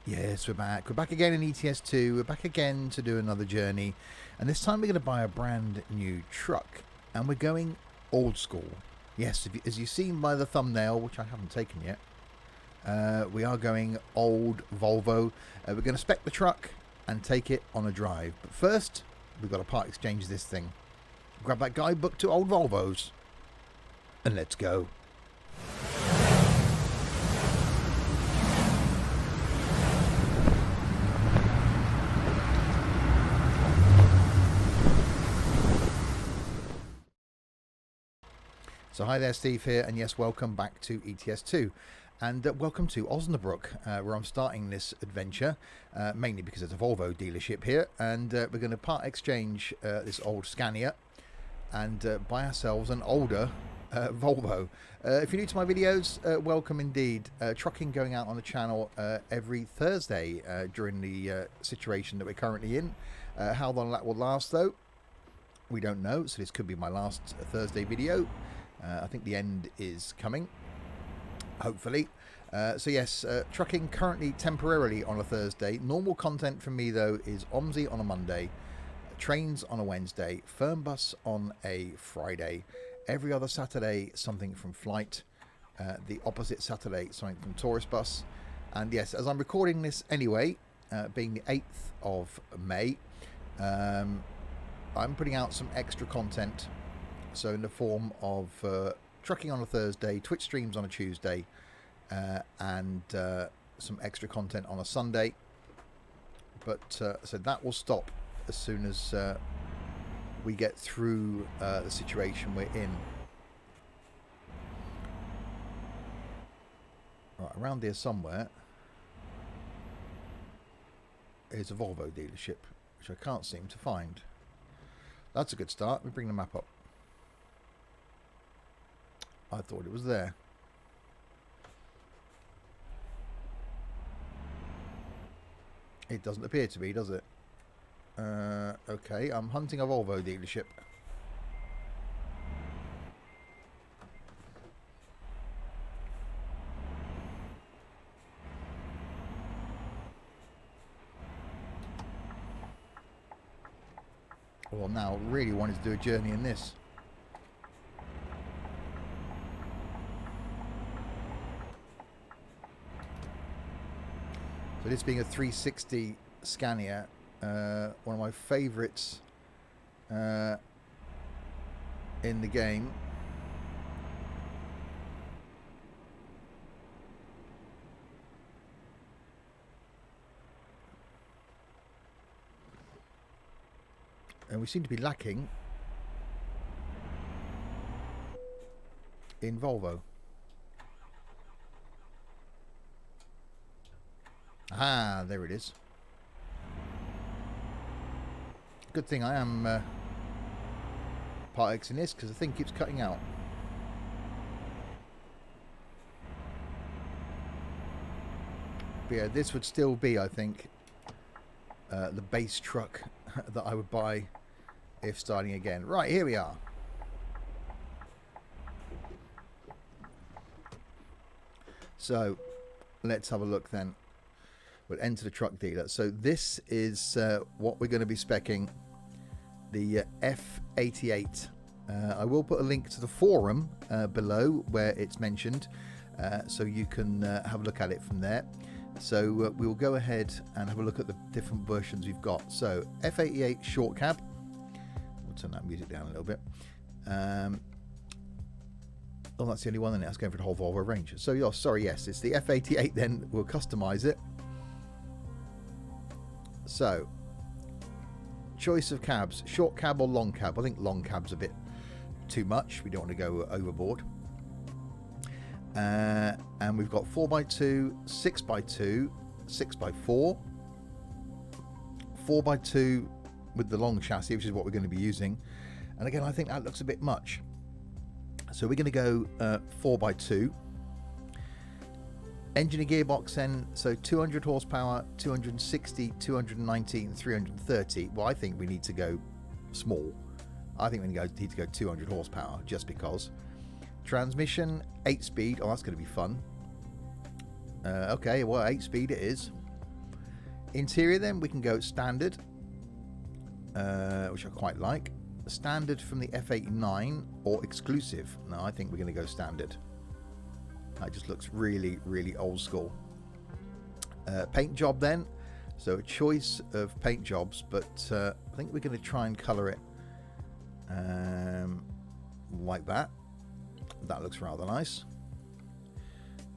Yes, we're back. We're back again in ETS2. We're back again to do another journey. And this time we're going to buy a brand new truck. And we're going old school. Yes, as you've seen by the thumbnail, which I haven't taken yet, we are going old Volvo. We're going to spec the truck and take it on a drive. But first, we've got to part exchange this thing. Grab that guidebook to old Volvos. And let's go. So hi there, Steve here, and yes, welcome back to ETS2, and welcome to Osnabruck, where I'm starting this adventure, mainly because it's a Volvo dealership here, and we're going to part exchange this old Scania and buy ourselves an older Volvo. If you're new to my videos, welcome indeed. Trucking going out on the channel every Thursday during the situation that we're currently in. How long that will last, though, we don't know, so this could be my last Thursday video. I think the end is coming, hopefully. So yes, trucking currently temporarily on a Thursday. Normal content from me, though, is OMSI on a Monday, trains on a Wednesday, firm bus on a Friday. Every other Saturday, something from flight. The opposite Saturday, something from tourist bus. And yes, as I'm recording this anyway, being the 8th of May, I'm putting out some extra content. So in the form of trucking on a Thursday, Twitch streams on a Tuesday, and some extra content on a Sunday. But so that will stop as soon as we get through the situation we're in. Right, around here somewhere is a Volvo dealership, which I can't seem to find. That's a good start. We bring the map up. I thought it was there. It doesn't appear to be, does it? Okay, I'm hunting a Volvo dealership. Well, now really wanted to do a journey in this. So this being a 360 Scania, one of my favourites in the game. And we seem to be lacking in Volvo. Ah, there it is. Good thing I am part Xing this, because the thing keeps cutting out. But yeah, this would still be, I think, the base truck that I would buy if starting again. Right, here we are. So, let's have a look then. We'll enter the truck dealer. So this is what we're going to be speccing, the F88. I will put a link to the forum below where it's mentioned, so you can have a look at it from there. So we will go ahead and have a look at the different versions we've got. So F88 short cab. We'll turn that music down a little bit. Oh, that's the only one, then that's going for the whole Volvo range. So, oh, sorry, yes, it's the F88 then. We'll customize it. So, choice of cabs, short cab or long cab. I think long cab's a bit too much. We don't want to go overboard. And we've got 4x2, 6x2, 6x4, 4x2 with the long chassis, which is what we're going to be using. And again, I think that looks a bit much. So we're going to go 4x2. Engine and gearbox then, so 200 horsepower, 260, 219, 330. Well, I think we need to go small. I think we need to go 200 horsepower, just because. Transmission, 8-speed. Oh, that's going to be fun. Okay, well, 8-speed it is. Interior then, we can go standard, which I quite like. Standard from the F89 or exclusive. No, I think we're going to go standard. That just looks really, really old school. Paint job then. So a choice of paint jobs, but I think we're going to try and colour it like that. That looks rather nice.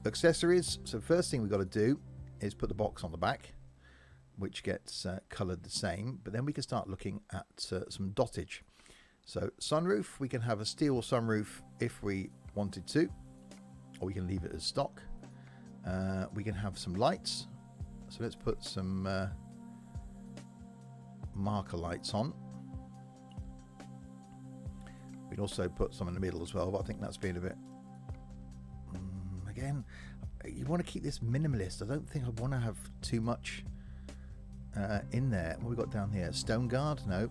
Accessories. So first thing we've got to do is put the box on the back, which gets coloured the same, but then we can start looking at some dottage. So sunroof, we can have a steel sunroof if we wanted to, or we can leave it as stock. We can have some lights, so let's put some marker lights on. We can also put some in the middle as well, but I think that's been a bit again, you want to keep this minimalist. I don't think I want to have too much in there. What we got down here? Stone guard? No.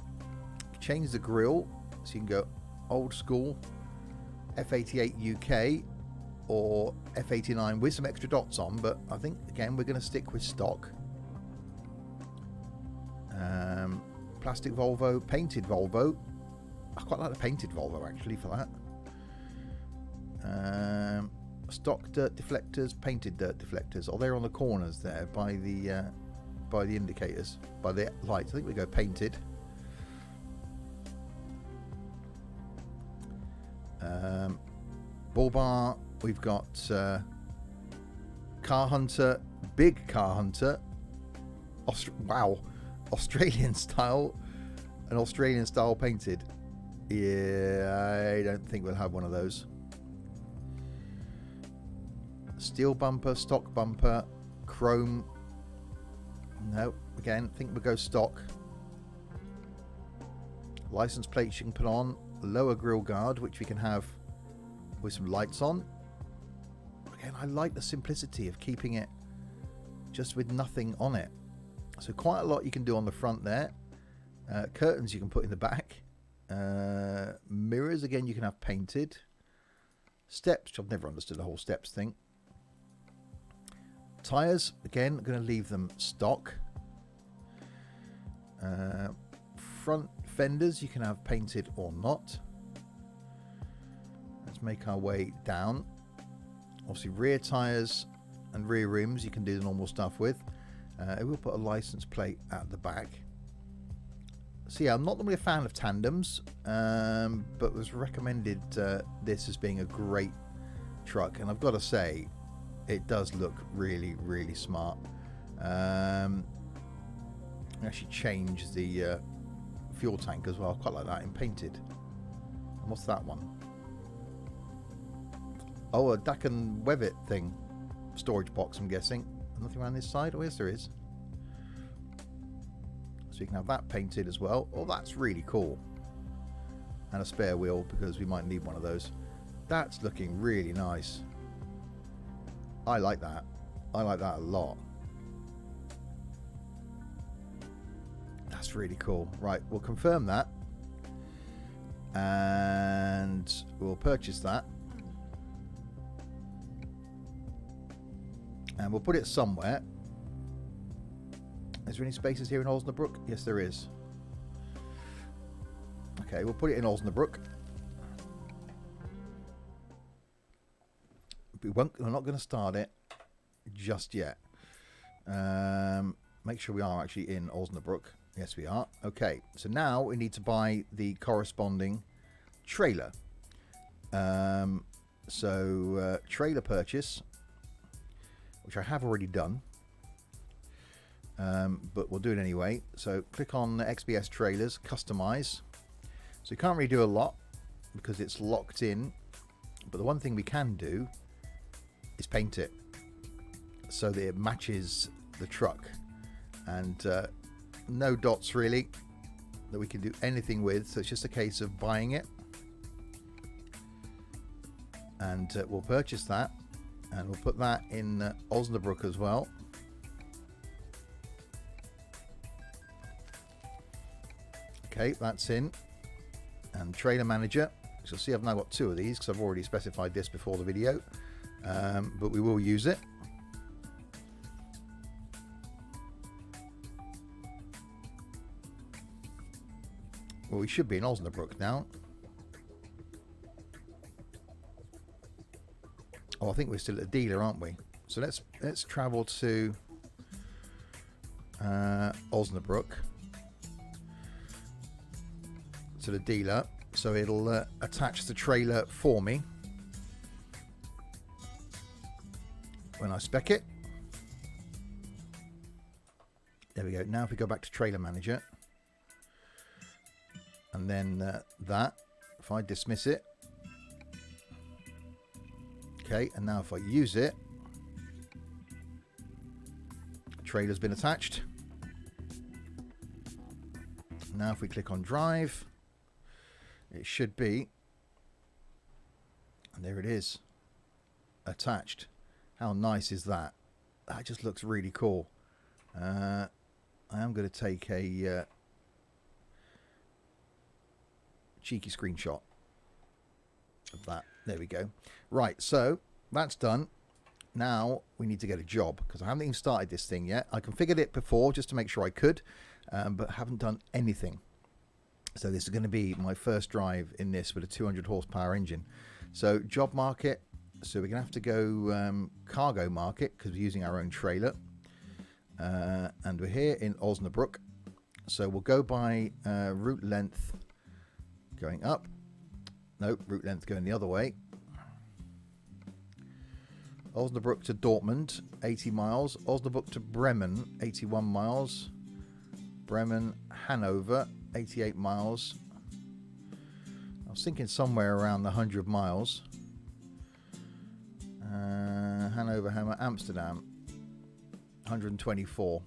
Change the grille, so you can go old school F88 UK or F89 with some extra dots on, but I think again we're going to stick with stock. Plastic Volvo, painted Volvo. I quite like the painted Volvo actually for that. Stock dirt deflectors, painted dirt deflectors. Oh, they're on the corners there by the indicators, by the lights. I think we go painted. Bull bar, we've got car hunter, big car hunter. Wow, Australian style, an Australian style painted. Yeah, I don't think we'll have one of those. Steel bumper, stock bumper, chrome. No, again, I think we'll go stock. License plates you can put on. Lower grille guard, which we can have with some lights on. Again, I like the simplicity of keeping it just with nothing on it. So quite a lot you can do on the front there. Curtains you can put in the back. Mirrors, again, you can have painted. Steps, which I've never understood the whole steps thing. Tyres, again, I'm going to leave them stock. Front fenders, you can have painted or not. Let's make our way down. Obviously, rear tyres and rear rims, you can do the normal stuff with. We'll put a license plate at the back. So yeah, I'm not normally a fan of tandems, but was recommended this as being a great truck, and I've got to say, it does look really, really smart. Actually change the fuel tank as well. I quite like that in painted. And what's that one? Oh, a Dac and Webbit thing. Storage box, I'm guessing. Nothing around this side? Oh, yes, there is. So you can have that painted as well. Oh, that's really cool. And a spare wheel, because we might need one of those. That's looking really nice. I like that. I like that a lot. That's really cool. Right, we'll confirm that. And we'll purchase that. And we'll put it somewhere. Is there any spaces here in Osnabruck? Yes, there is. Okay, we'll put it in Osnabruck. We're not going to start it just yet. Make sure we are actually in Osnabruck. Yes, we are. Okay, so now we need to buy the corresponding trailer. Trailer purchase, which I have already done, but we'll do it anyway. So click on XBS trailers, customize. So you can't really do a lot because it's locked in, but the one thing we can do is paint it so that it matches the truck, and no dots really that we can do anything with, so it's just a case of buying it, and we'll purchase that, and we'll put that in Osnabruck as well. Okay, that's in. And trailer manager, so see, I've now got two of these because I've already specified this before the video, but we will use it. Well, we should be in Osnabruck now. Oh, I think we're still at the dealer, aren't we? So let's travel to Osnabruck, to the dealer, so it'll attach the trailer for me when I spec it. There we go. Now if we go back to trailer manager, and then that, if I dismiss it, okay, and now if I use it, trailer's been attached. Now if we click on drive, it should be, and there it is, attached. How nice is that? That just looks really cool. I am going to take a cheeky screenshot of that. There we go. Right, so that's done. Now we need to get a job, because I haven't even started this thing yet. I configured it before just to make sure I could, but haven't done anything. So this is going to be my first drive in this with a 200 horsepower engine. So job market, so we're going to have to go cargo market, because we're using our own trailer. And we're here in Osnabruck. So we'll go by route length going up. Nope, route length going the other way. Osnabruck to Dortmund, 80 miles. Osnabruck to Bremen, 81 miles. Bremen, Hanover, 88 miles. I was thinking somewhere around the 100 miles. Hanover, Hammer, Amsterdam, 124.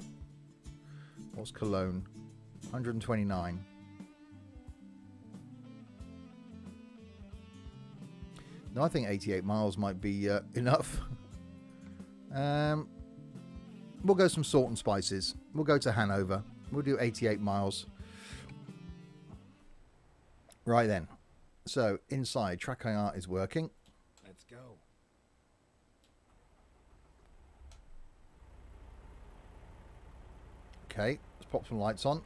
What's Cologne? 129. No, I think 88 miles might be enough. We'll go some salt and spices. We'll go to Hanover. We'll do 88 miles. Right then. So inside, track IR is working. Let's go. Okay, let's pop some lights on.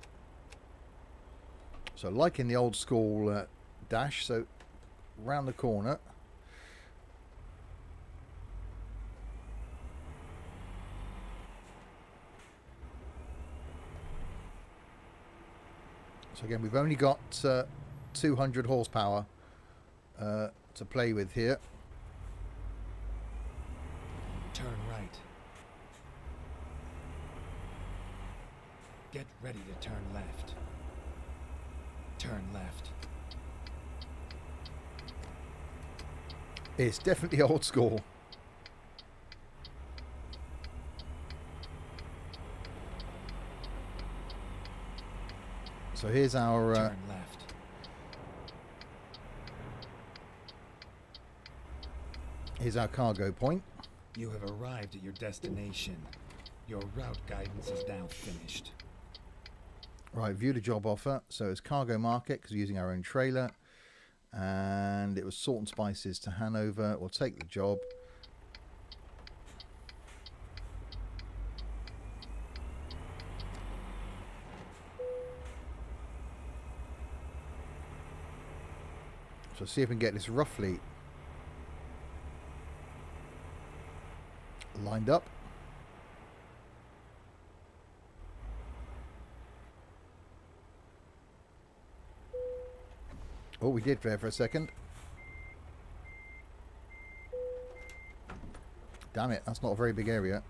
So like in the old school dash, so round the corner. So again, we've only got 200 horsepower to play with here. Turn right. Get ready to turn left. Turn left. It's definitely old school. So here's our turn left. Here's our cargo point. You have arrived at your destination. Your route guidance is now finished. Right, view the job offer. So it's cargo market, because we're using our own trailer. And it was salt and spices to Hanover. We'll take the job. So see if we can get this roughly lined up. Oh, we did there for a second. Damn it, that's not a very big area.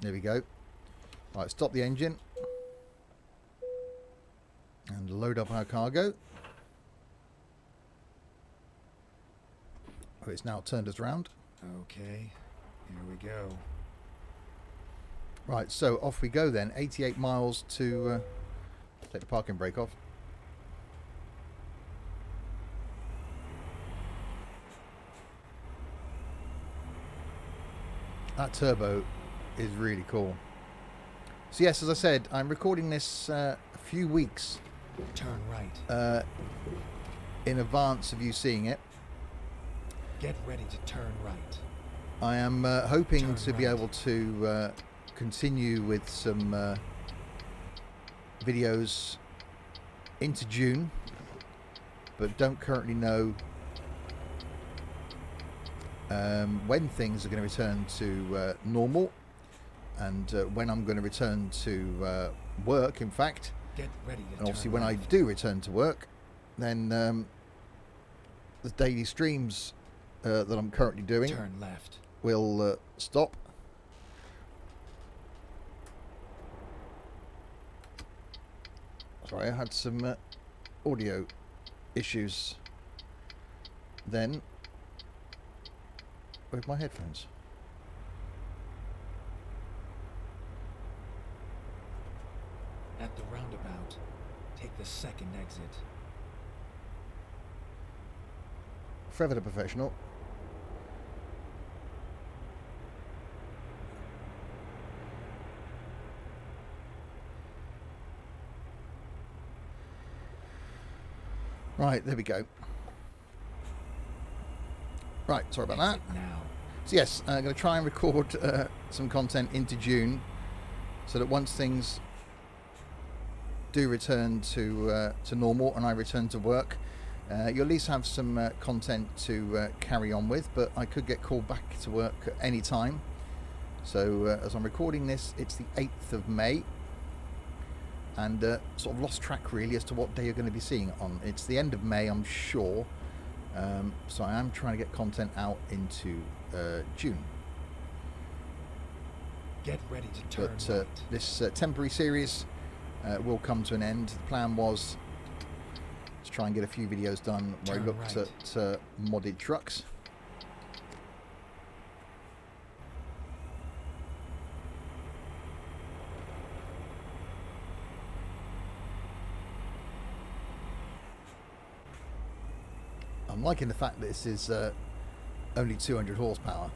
There we go. Right, stop the engine. And load up our cargo. Oh, it's now turned us round. Okay, here we go. Right, so off we go then. 88 miles to take the parking brake off. That turbo is really cool. So yes, as I said, I'm recording this a few weeks Turn right. In advance of you seeing it. Get ready to turn right. I am hoping Turn to be right. able to continue with some videos into June, but don't currently know when things are going to return to normal, and when I'm going to return to work, in fact. Get ready to And obviously turn when I left. do return to work, then the daily streams that I'm currently doing Turn left. will stop. Sorry, I had some audio issues then with my headphones. At the roundabout, take the second exit. Forever the professional. Right, there we go. Right, sorry about that. Exit now. So yes, I'm going to try and record some content into June, so that once things do return to normal and I return to work, you'll at least have some content to carry on with. But I could get called back to work at any time. So as I'm recording this, it's the 8th of May, and sort of lost track really as to what day you're going to be seeing it on. It's the end of May, I'm sure. So I am trying to get content out into June. Get ready to turn But right. this temporary series will come to an end. The plan was to try and get a few videos done where I Turn looked right. at modded trucks. I'm liking the fact that this is only 200 horsepower.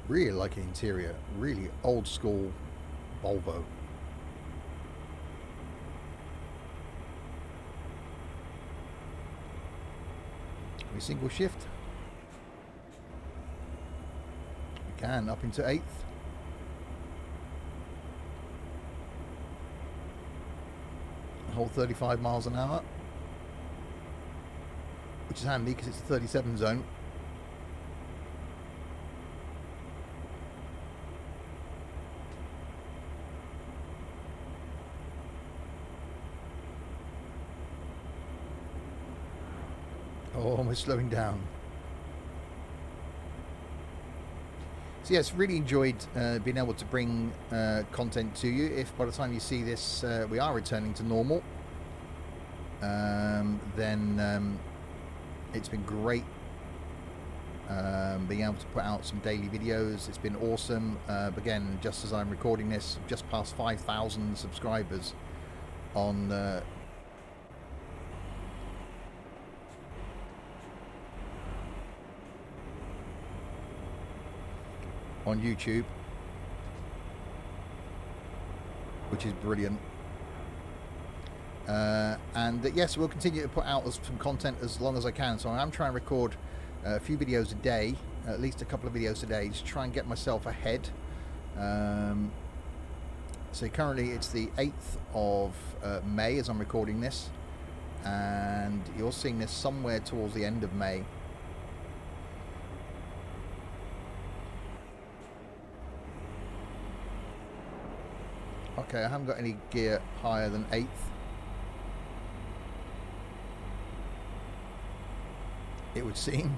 Really like the interior, really old school Volvo. We single shift. We can up into 8th. Hold 35 miles an hour, which is handy because it's a 37 zone. Oh, almost slowing down. So yes, really enjoyed being able to bring content to you. If by the time you see this we are returning to normal, then it's been great being able to put out some daily videos. It's been awesome. Again, just as I'm recording this, just past 5,000 subscribers on YouTube, which is brilliant. And yes, we'll continue to put out some content as long as I can. So I'm trying to record a few videos a day, at least a couple of videos a day, to try and get myself ahead. So currently it's the 8th of May as I'm recording this, and you're seeing this somewhere towards the end of May. Okay, I haven't got any gear higher than 8th. It would seem.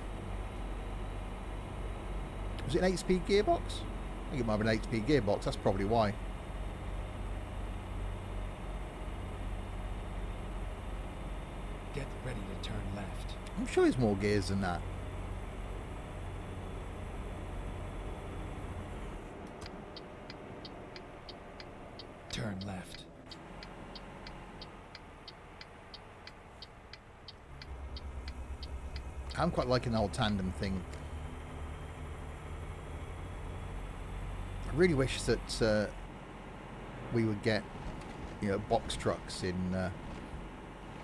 Was it an 8-speed gearbox? I think it might have been an 8-speed gearbox, that's probably why. Get ready to turn left. I'm sure there's more gears than that. Turn left. I'm quite liking the whole tandem thing. I really wish that we would get, you know, box trucks in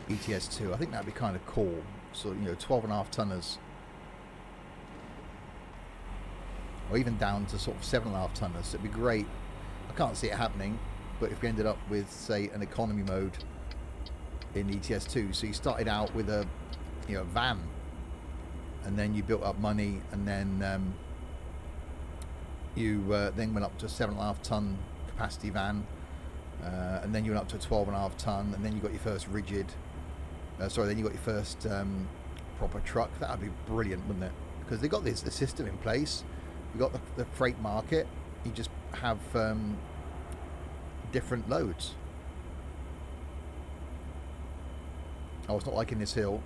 ETS2. I think that'd be kind of cool. So, you know, 12.5 tonners, or even down to sort of 7.5 tonners. It'd be great I can't see it happening, but if we ended up with, say, an economy mode in ETS2, so you started out with a, you know, van, and then you built up money, and then you then went up to a 7.5 ton capacity van, and then you went up to a 12.5 ton, and then you got your first rigid. Then you got your first proper truck. That would be brilliant, wouldn't it? Because they got the system in place. You got the freight market. You just have different loads. Oh, it's not like in this hill.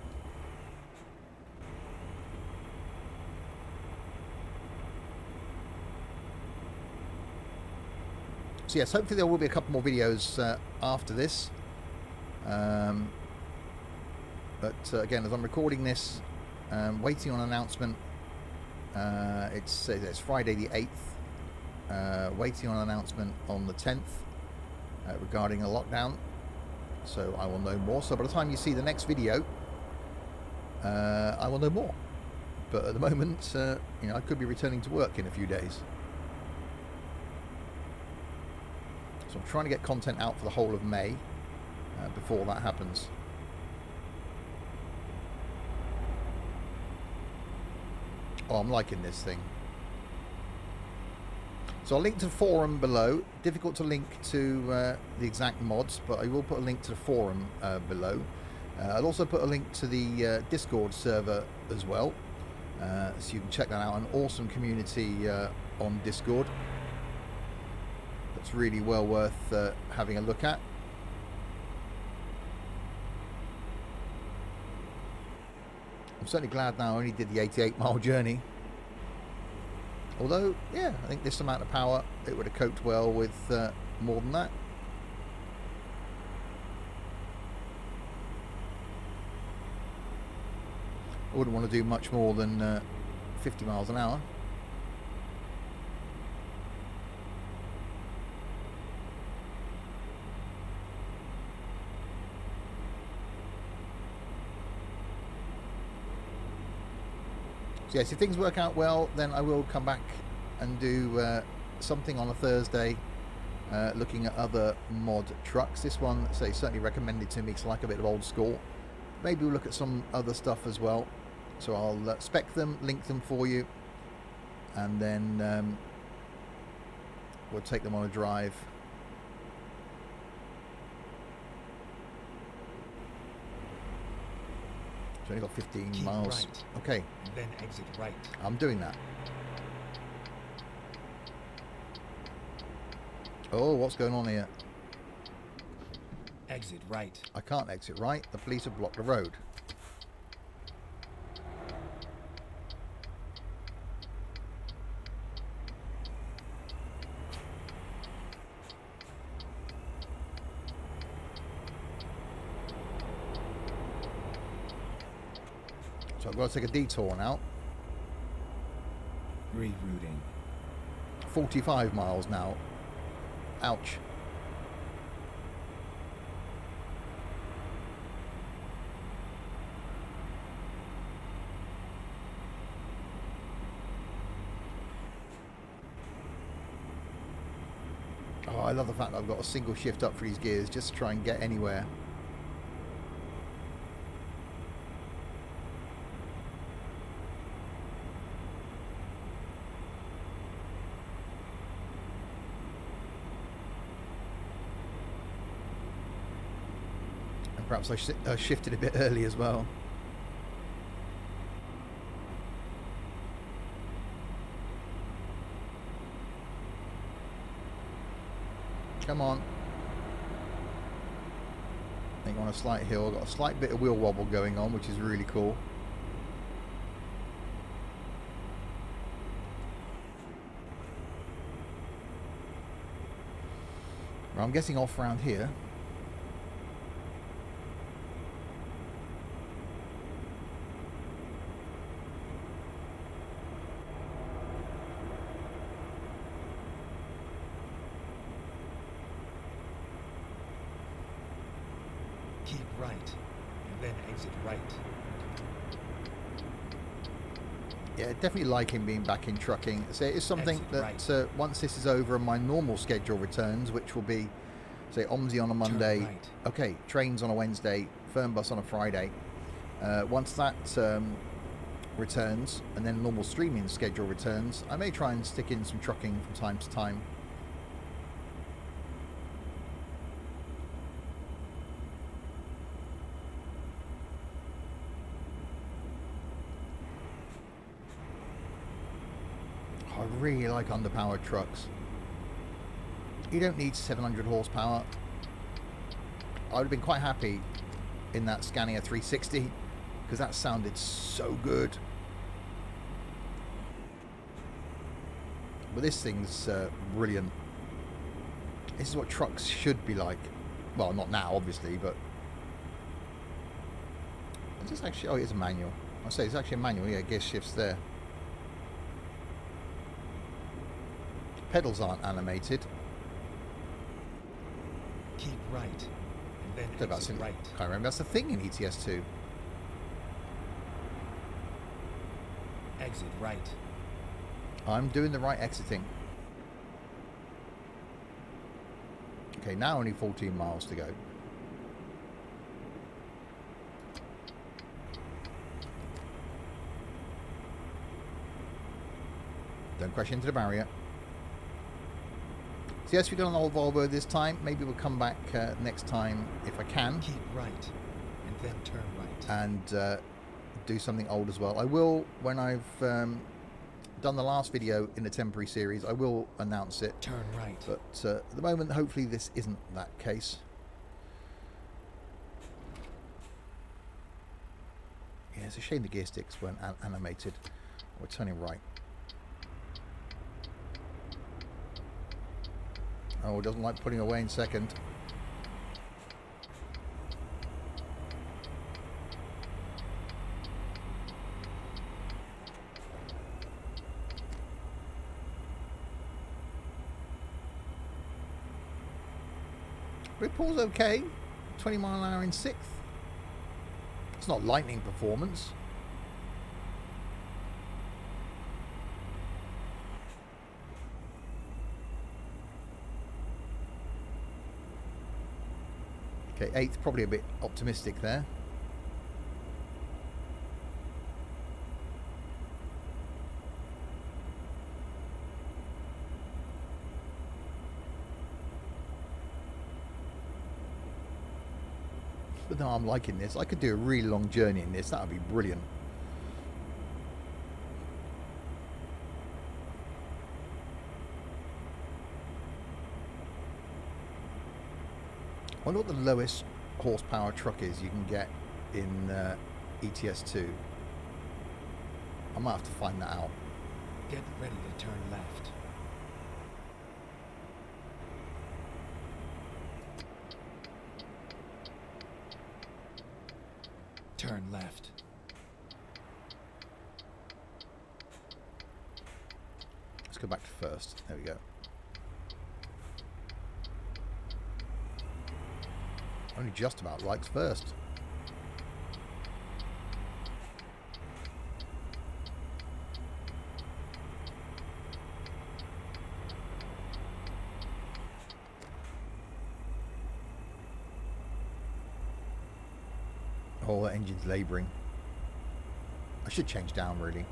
So yes, hopefully there will be a couple more videos after this. But again, as I'm recording this, waiting on an announcement. It's Friday the 8th. Waiting on an announcement on the 10th regarding a lockdown. So I will know more. So by the time you see the next video, I will know more. But at the moment, you know, I could be returning to work in a few days. So I'm trying to get content out for the whole of May before that happens. Oh, I'm liking this thing. So I'll link to the forum below. Difficult to link to the exact mods, but I will put a link to the forum below. I'll also put a link to the Discord server as well, so you can check that out. An awesome community on Discord. That's really well worth having a look at. I'm certainly glad now I only did the 88-mile journey. Although, yeah, I think this amount of power, it would have coped well with more than that. I wouldn't want to do much more than 50 miles an hour. Yes, if things work out well, then I will come back and do something on a Thursday, looking at other mod trucks. This one, say, certainly recommended to me because I like a bit of old school. Maybe we'll look at some other stuff as well. So I'll spec them, link them for you, and then we'll take them on a drive. It's only got 15 Keep miles. Right, okay. then exit right. I'm doing that. Oh, what's going on here? Exit right. I can't exit right. The police have blocked the road. So I've got to take a detour now. Rerouting. 45 miles now. Ouch. Oh, I love the fact that I've got a single shift up for these gears just to try and get anywhere. Perhaps I shifted a bit early as well. Come on. I think on a slight hill, I've got a slight bit of wheel wobble going on, which is really cool. Well, I'm getting off around here. Keep right, and then exit right. Yeah, definitely liking being back in trucking. So it's something Exit that right. once this is over and my normal schedule returns, which will be, say, OMSI on a Monday, right. okay, trains on a Wednesday, Fernbus on a Friday. Once that returns and then normal streaming schedule returns, I may try and stick in some trucking from time to time. I really like underpowered trucks. You don't need 700 horsepower. I would have been quite happy in that Scania 360 because that sounded so good. But this thing's brilliant. This is what trucks should be like. Well, not now, obviously, but... Is this actually... Oh, it's a manual. I say it's actually a manual. Yeah, gear shifts there. Pedals aren't animated. Keep right. And then So that's exit in, right. can't remember. That's the thing in ETS2. Exit right. I'm doing the right exiting. Okay, now only 14 miles to go. Don't crash into the barrier. So yes, we've got an old Volvo this time. Maybe we'll come back next time if I can. Keep right. And then turn right. And do something old as well. I will, when I've done the last video in the temporary series, I will announce it. Turn right. But at the moment, hopefully this isn't that case. Yeah, it's a shame the gear sticks weren't animated. We're turning right. Oh, it doesn't like putting away in second. Ripple's okay. 20 mile an hour in 6th. It's not lightning performance. Okay, 8th, probably a bit optimistic there. But no, I'm liking this. I could do a really long journey in this. That would be brilliant. I wonder what the lowest horsepower truck is you can get in ETS2. I might have to find that out. Get ready to turn left. Turn left. Let's go back to first. There we go. Only just about likes first. Oh, that engine's labouring. I should change down, really.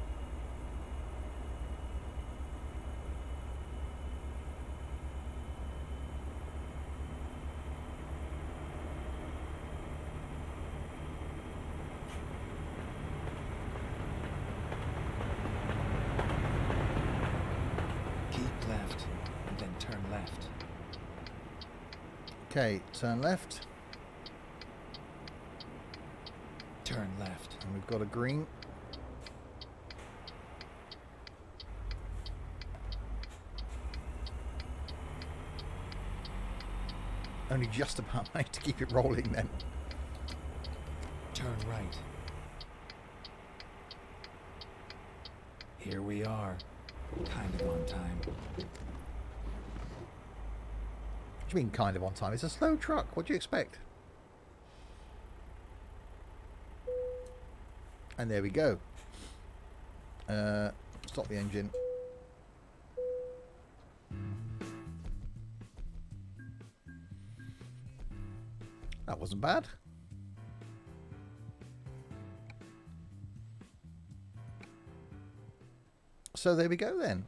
Keep left. And then turn left. Okay, turn left. Turn left. And we've got a green. Only just about managed to keep it rolling then. Turn right. Here we are. Kind of on time. What do you mean kind of on time? It's a slow truck. What do you expect? And there we go. Stop the engine. That wasn't bad. So there we go then.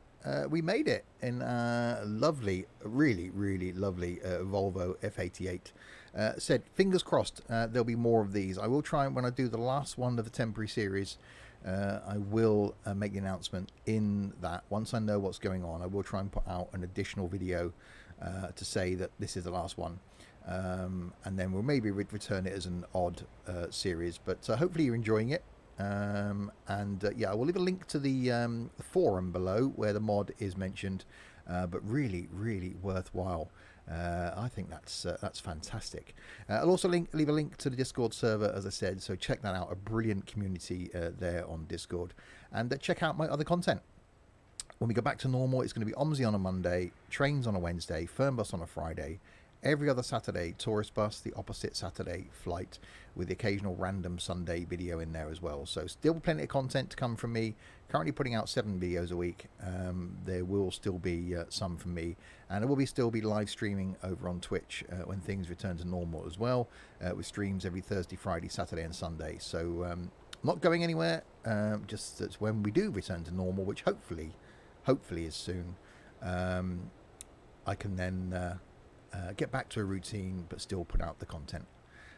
We made it in a lovely, really, really lovely Volvo F88. Said, fingers crossed, there'll be more of these. I will try, when I do the last one of the temporary series, I will make the announcement in that. Once I know what's going on, I will try and put out an additional video to say that this is the last one. And then we'll maybe return it as an odd series. But hopefully you're enjoying it. Yeah, I will leave a link to the forum below where the mod is mentioned, but really, really worthwhile. I think that's fantastic. I'll also leave a link to the Discord server, as I said, so check that out. A brilliant community there on Discord, and check out my other content. When we go back to normal, it's going to be OMSI on a Monday, trains on a Wednesday, Fernbus on a Friday. Every other Saturday, tourist bus, the opposite Saturday flight, with the occasional random Sunday video in there as well. So still plenty of content to come from me. Currently putting out 7 videos a week. There will still be some from me. And I will still be live streaming over on Twitch when things return to normal as well, with streams every Thursday, Friday, Saturday and Sunday. So not going anywhere, just that's when we do return to normal, which hopefully is soon. I can then... get back to a routine, but still put out the content.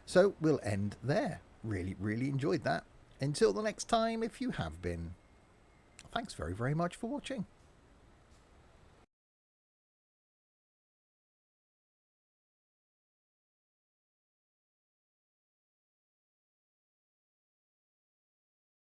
So we'll end there. Really, really enjoyed that. Until the next time, if you have been. Thanks very, very much for watching.